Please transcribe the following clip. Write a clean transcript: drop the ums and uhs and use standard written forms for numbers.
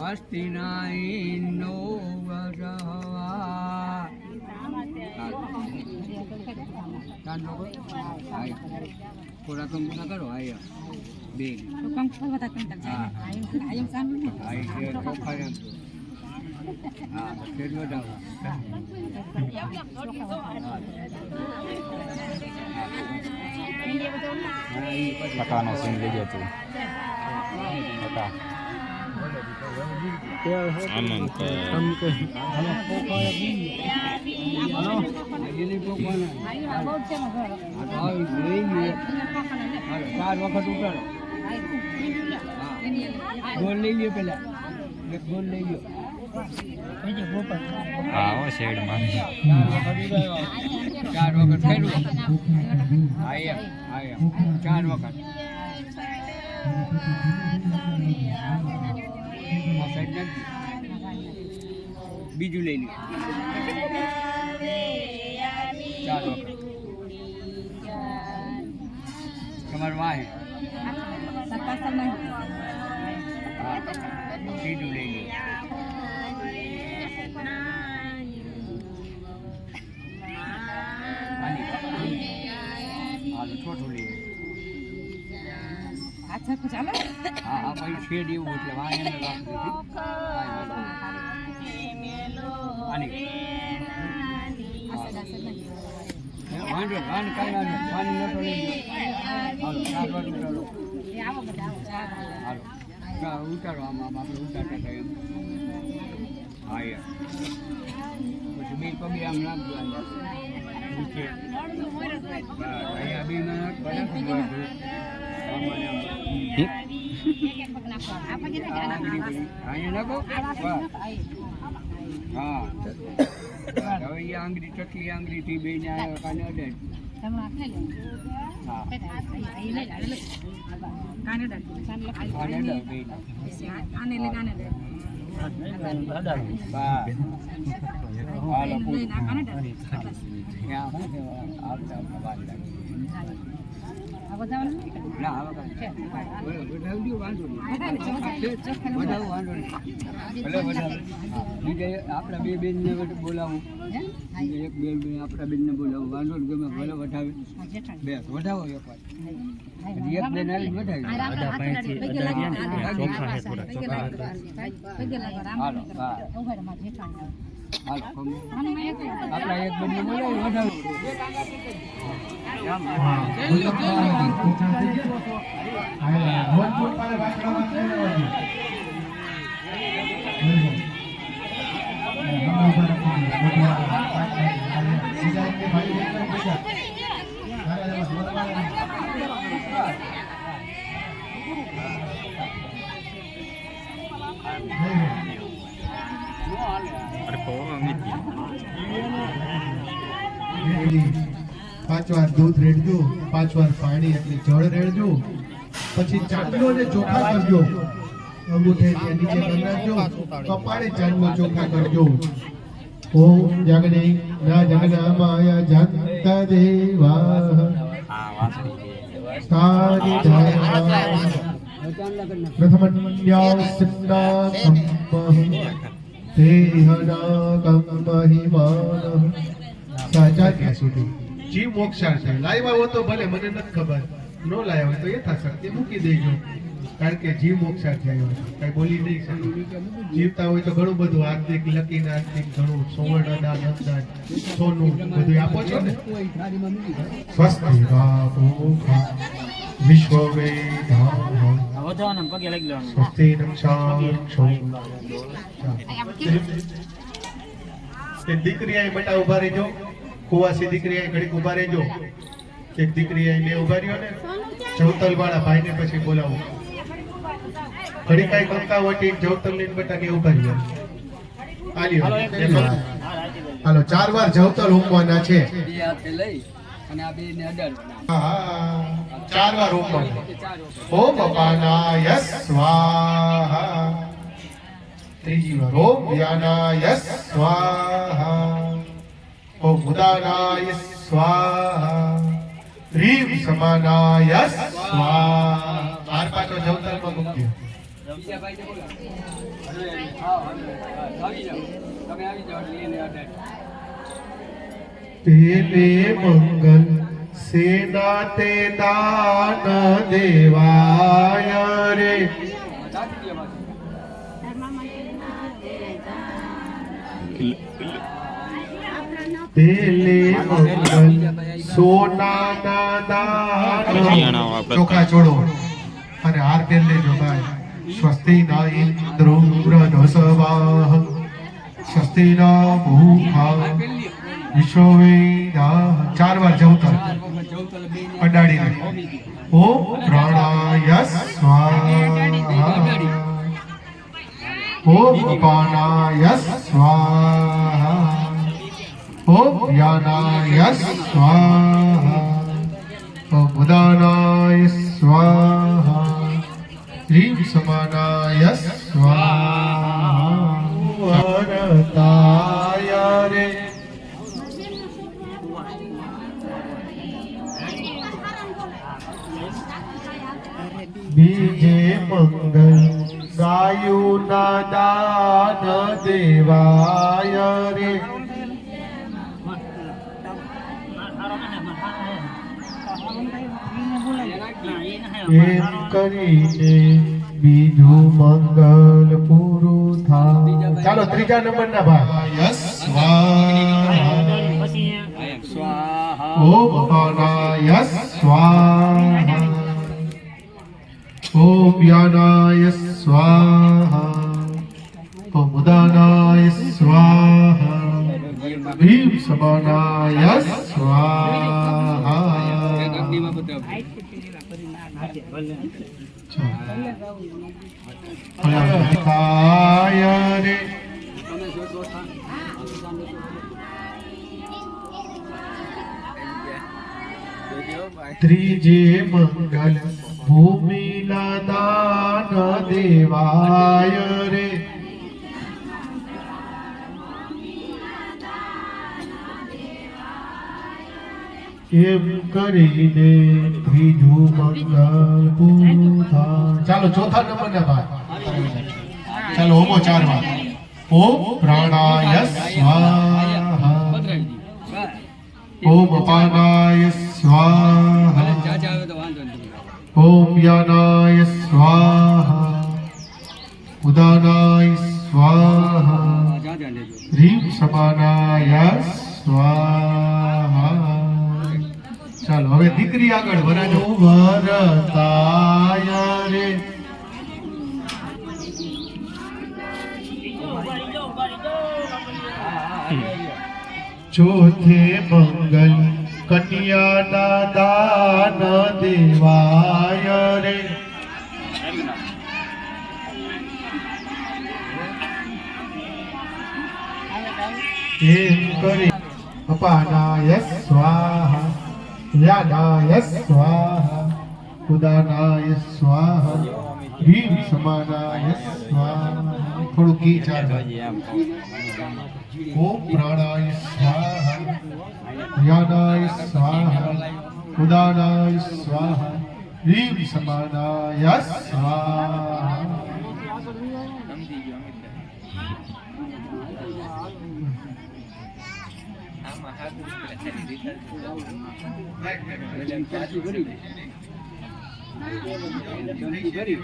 હસ્તિનાઈનો થોડા કમ ના કરો આયા બે કમ બતા કમ આયમ સામ આય ચોખા હા ફેર વધાવો પકાનો સીન લઈ ગયો તું પકા આમમ કે ચાર વખત ઉતારો ગોળ લઈ લ્યો પેલા એક ગોળ લઈ લ્યો આવો શેડ માં ચાર વખત ફેરવું આયા આયા ચાર વખત બીજું લઈ લ્યો ચાર વખત તમારું વાહે સીધું લઈ લ્યો છોટું લઈ હા પછી શેડ એવું એટલે વાહે વાંધો વાન કાંઈ વાંધો પાણી નતો લઈ હાલો ઉતારો આમાં આપણે ઉતારતા હતા એમ હા યાર પછી બે પગે આમ નાખજો નીચે અહીંયા બે અહીંયા નાખો હા હવે એ આંગળી ચટલી આંગળી થી બે ને આવ્યો કાને અડે આપણા બે બેન ને બોલાવું એક બેન આપણા બેન ને બોલાવું વાંધો ને ગમે ભલે વધાવે બે વધાવો એક વાર એક બેન આવી વધાવી હાલો આપણા એક બેન ને બોલાવું વધાવે પાંચ વાર દૂધ રેડજો, 5 વાર પાણી એટલે જળ રેડજો, પછી ચાંદલો ને ચોખા કરજો, અંગૂઠે નીચે કરી નાખજો, કપાળે ચાંદલો ચોખા કરજો. ઓમ જગને ના જગના માયા જાંતા દેવા પ્રથમન્યા સિદ્ધા કંપઃ દેહના કંપહિમાન. સાચા ક્યાં સુધી જીવ મોક્ષાર છે. લાવ્યા હો તો ભલે, મને નથી ખબર, નો લાવ્યા હોય તો યથાશક્તિ મૂકી દેજો, કારણ કે જીવ મોક્ષાર થયો કઈ બોલી નહીં શકે. જીવતા હોય તો ઘણું બધું આર્થિક લકીને આર્થિક ઘણું સુવર્ણ દાન અપદાન સોનું બધું આપો છો ને. સ્વસ્તિ બાપુ વિશ્વ વેદાન સ્વસ્તિ દીકરી આઈ બેટા ઉભા રહેજો, કુવાસી દીકરી આઈ ઘડીક ઉભા રહેજો. એક દીકરી આઈ બે ઉભા રહ્યો ને, ચૌતલ વાળા ભાઈ ને પછી બોલાવો. ઘડી કઈ કંકા વટી જવતલ લઈને બેટા કે ઉભા રહ્યો. હાલો 4 વાર જવતલ ઉમવાના છે. અને આ બે ને અડાડ. હા 4 વાર ઉમવાના. ઓમ અપાનાય સ્વાહા. ત્રીજી વાર ઓમ વ્યાનાય સ્વાહા. ઓમ ઉદાનાય સ્વાહા. સમાનાય સ્વાહા. હાર પાછો જવતરમાં મૂકજો. બીજા ભાઈને બોલાવો. હા, આવી જાઓ. તમે આવી જાઓ એટલે એને અડે. તેને મંગલ સેના તે દાન દેવાય રે. દાટી દે બાજુ. તેલે મંગલ સોનાના દાન. ચોખા છોડો અને હાર પહેર લેજો ભાઈ. સ્વસ્તિ ના ઇન્દ્રો વૃધસ્વાહ સ્વસ્તિ ના ભૂખા પેલી વિશ્વવેદા. 4 વાર જવતર જવતલ બે અડાડીને. ઓમ પ્રાણાય સ્વાહા. ઓમ અપાનાય સ્વાહા. ઓમ વ્યાનાય સ્વાહા. ઓમ ઉદાનાય સ્વાહા. હ્રીમ સમાનાય સ્વાહા. વરતાય રે. બીજે મંગલ ગાયુના દાન દેવાય રે. એમ કરીને બીજું મંગલ પૂરું થાય. ચાલો ત્રીજા નંબરના ભાઈ. સ્વાહા. સ્વાહા. ઓમ અપાનાય સ્વાહા. ઓમ વ્યાનાય સ્વાહા. ઓમ ઉદાનાય સ્વાહા. હ્રીમ સમાનાય સ્વાહા. અગ્નિમાં બતાવો. ફળાય રે. તમે જો તો ત્રીજે મંગલ ભૂમિના દાન દેવાય રે. એમ કરીને ત્રીજું મંગળ પૂરું થાય. ચાલો ચોથા નંબરના ભાઈ. ચાલો ઓમો 4 વાર. ઓમ પ્રાણાય સ્વાહા. ઓમ અપાનાય સ્વાહા. જાજા આવે તો વાંધો નહીં. ઓમ વ્યાનાય સ્વાહા. ઉદાનાય સ્વાહા. જાજા લેજો. હ્રીમ સમાનાય સ્વાહા. ચાલો હવે દીકરી આગળ વરાજો. વરતાય રે. ચોથે મંગલ કન્યાના દાન દેવાય રે. એમ કરી અપાનાય સ્વાહા. વ્યાનાય સ્વાહા. ઉદાનાય સ્વાહા. હ્રીમ સમાનાય સ્વાહા. થોડું ઘી ચાલો. ઓમ પ્રાણાય સ્વાહા. વ્યાનાય સ્વાહા. ઉદાનાય સ્વાહા. હ્રીમ સમાનાય સ્વાહા. કરી